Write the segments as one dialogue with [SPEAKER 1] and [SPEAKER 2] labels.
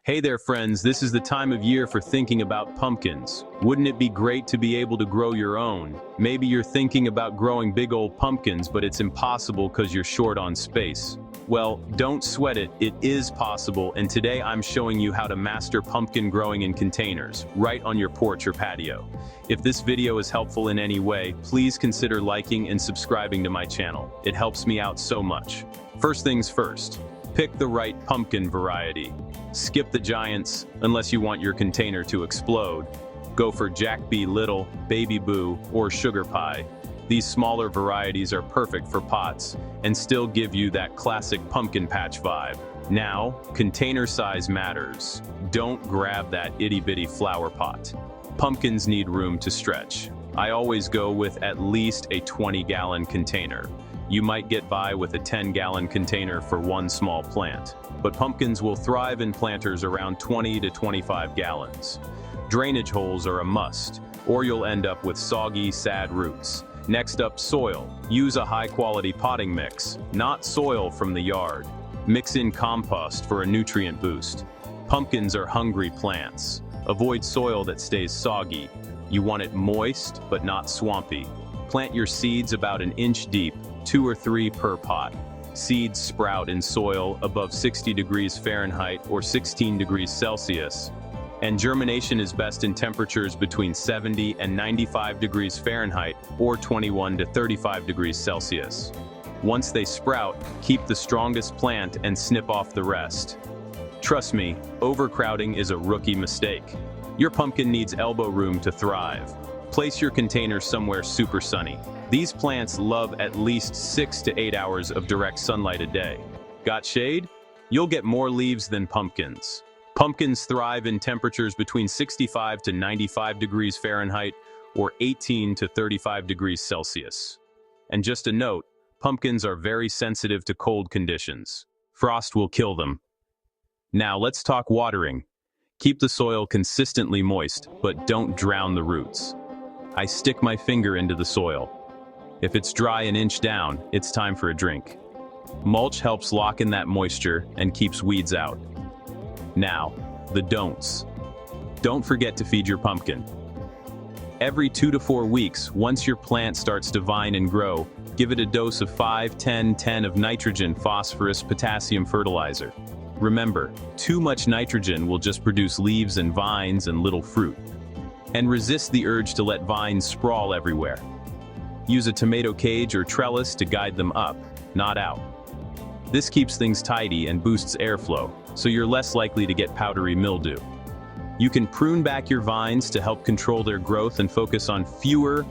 [SPEAKER 1] Hey there friends, this is the time of year for thinking about pumpkins. Wouldn't it be great to be able to grow your own? Maybe you're thinking about growing big old pumpkins, but it's impossible because you're short on space. Well, don't sweat it, it is possible, and today I'm showing you how to master pumpkin growing in containers, right on your porch or patio. If this video is helpful in any way, please consider liking and subscribing to my channel. It helps me out so much. First things first, pick the right pumpkin variety. Skip the giants, unless you want your container to explode. Go for Jack B. Little, Baby Boo, or Sugar Pie. These smaller varieties are perfect for pots, and still give you that classic pumpkin patch vibe. Now, container size matters. Don't grab that itty-bitty flower pot. Pumpkins need room to stretch. I always go with at least a 20-gallon container. You might get by with a 10-gallon container for one small plant, but pumpkins will thrive in planters around 20 to 25 gallons. Drainage holes are a must, or you'll end up with soggy, sad roots. Next up, soil. Use a high-quality potting mix, not soil from the yard. Mix in compost for a nutrient boost. Pumpkins are hungry plants. Avoid soil that stays soggy. You want it moist, but not swampy. Plant your seeds about an inch deep, 2 or 3 per pot. Seeds sprout in soil above 60 degrees Fahrenheit or 16 degrees Celsius. And germination is best in temperatures between 70 and 95 degrees Fahrenheit or 21 to 35 degrees Celsius. Once they sprout, keep the strongest plant and snip off the rest. Trust me, overcrowding is a rookie mistake. Your pumpkin needs elbow room to thrive. Place your container somewhere super sunny. These plants love at least 6 to 8 hours of direct sunlight a day. Got shade? You'll get more leaves than pumpkins. Pumpkins thrive in temperatures between 65 to 95 degrees Fahrenheit or 18 to 35 degrees Celsius. And just a note, pumpkins are very sensitive to cold conditions. Frost will kill them. Now let's talk watering. Keep the soil consistently moist, but don't drown the roots. I stick my finger into the soil. If it's dry an inch down, it's time for a drink. Mulch helps lock in that moisture and keeps weeds out. Now, the don'ts. Don't forget to feed your pumpkin. Every 2 to 4 weeks, once your plant starts to vine and grow, give it a dose of 5-10-10 of nitrogen, phosphorus, potassium fertilizer. Remember, too much nitrogen will just produce leaves and vines and little fruit. And resist the urge to let vines sprawl everywhere. Use a tomato cage or trellis to guide them up, not out. This keeps things tidy and boosts airflow, so you're less likely to get powdery mildew. You can prune back your vines to help control their growth and focus on fewer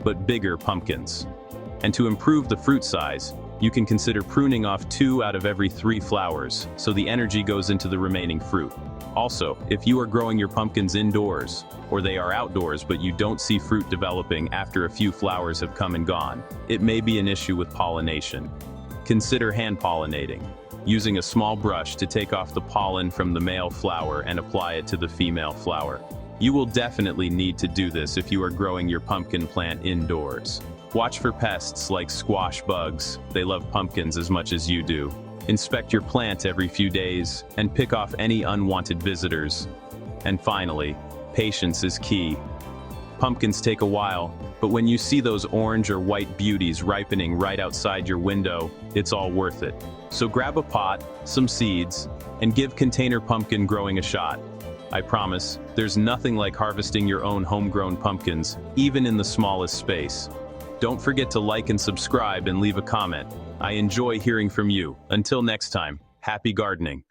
[SPEAKER 1] but bigger pumpkins. And to improve the fruit size, you can consider pruning off 2 out of every 3 flowers, so the energy goes into the remaining fruit. Also, if you are growing your pumpkins indoors, or they are outdoors but you don't see fruit developing after a few flowers have come and gone, it may be an issue with pollination. Consider hand pollinating, using a small brush to take off the pollen from the male flower and apply it to the female flower. You will definitely need to do this if you are growing your pumpkin plant indoors. Watch for pests like squash bugs. They love pumpkins as much as you do. Inspect your plant every few days and pick off any unwanted visitors. And finally, patience is key. Pumpkins take a while, but when you see those orange or white beauties ripening right outside your window, it's all worth it. So grab a pot, some seeds, and give container pumpkin growing a shot. I promise, there's nothing like harvesting your own homegrown pumpkins, even in the smallest space. Don't forget to like and subscribe and leave a comment. I enjoy hearing from you. Until next time, happy gardening.